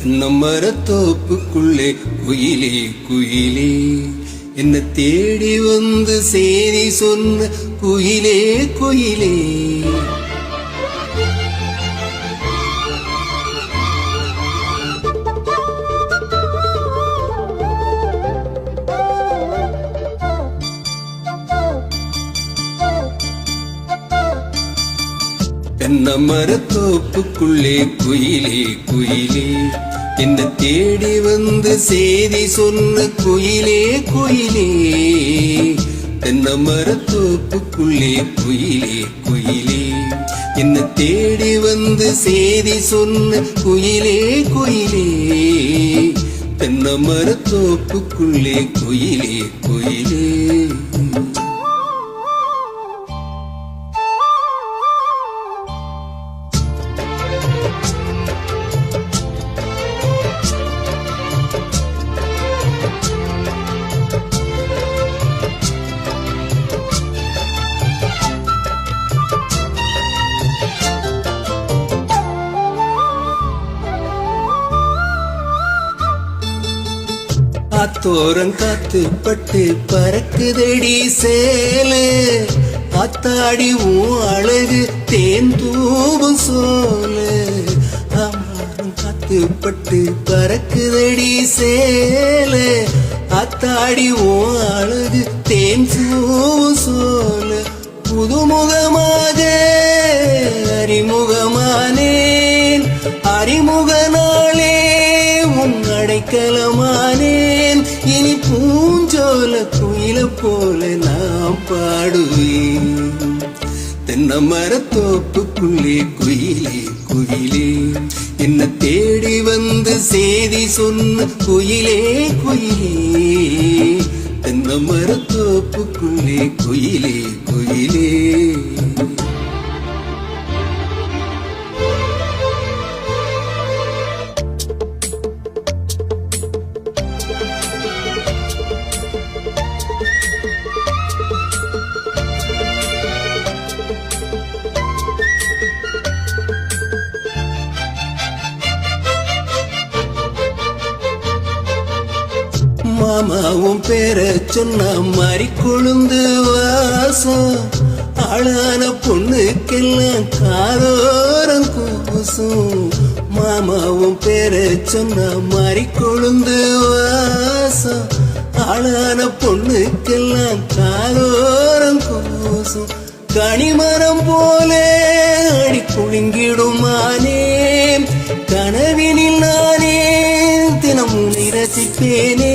தென்னமரத்தோப்புக்குள்ளே குயிலே குயிலே என்ன தேடி வந்து சேதி சொன்ன குயிலே குயிலே. தென்னமரத்தோப்புக்குள்ளே குயிலே குயிலே என்ன தேடி வந்து சேதி சொன்ன குயிலே குயிலே. தென்னமரத்தோப்புக்குள்ளே குயிலே குயிலே என்ன தேடி வந்து சேதி சொன்ன குயிலே குயிலே. தென்னமரத்தோப்புக்குள்ளே குயிலே குயிலே. ஆத்தோரம் காத்து பட்டு பறக்குதடி சேலை ஆத்தாடி உன் அழகு தேன் தூவும் சோலை. ஆமாரம் காத்து பட்டு பறக்குதடி சேலை ஆத்தாடி உன் அழகு தேன் தூவும் சோலை. புதுமுகமாக அறிமுகமானேன் அறிமுக நாளே உன் அடைக்கலமானேன். இனி பூஞ்சோல குயில போல நாம் பாடுவேன். தென்னமரத்தோப்புக்குள்ளே குயிலே குயிலே என்ன தேடி வந்து சேதி சொன்ன குயிலே குயிலே. தென்னமரத்தோப்புக்குள்ளே குயிலே குயிலே. மாமாவும் பேர சொன்ன மாதிரி கொழுந்து வாசம் ஆளான பொண்ணுக்கெல்லாம் காரோரம் கூசும். மாமாவும் பேர சொன்ன மாதிரி கொழுந்து வாசம் ஆளான பொண்ணுக்கெல்லாம் காரோரம் கூசும். கனிமரம் போல அடி குலுங்கிடுமானே கனவினில் நானே தினமும் ரசிப்பேனே.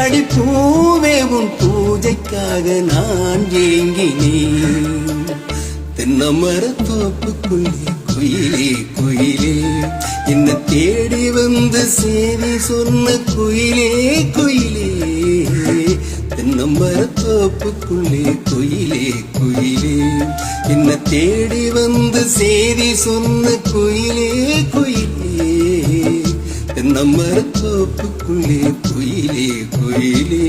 அடிப்பூவே உன் பூஜைக்காக நான் ஏங்கினேன். தென்னமரத்தோப்புக்குள்ளே குயிலே குயிலே என்ன தேடி வந்து சேதி சொன்ன குயிலே குயிலே. தென்னமரத்தோப்புக்குள்ளே குயிலே குயிலே என்ன தேடி வந்து சேதி சொன்ன குயிலே குயிலே. தென்னமரத்தோப்புக்குள்ளே குயிலே குயிலே.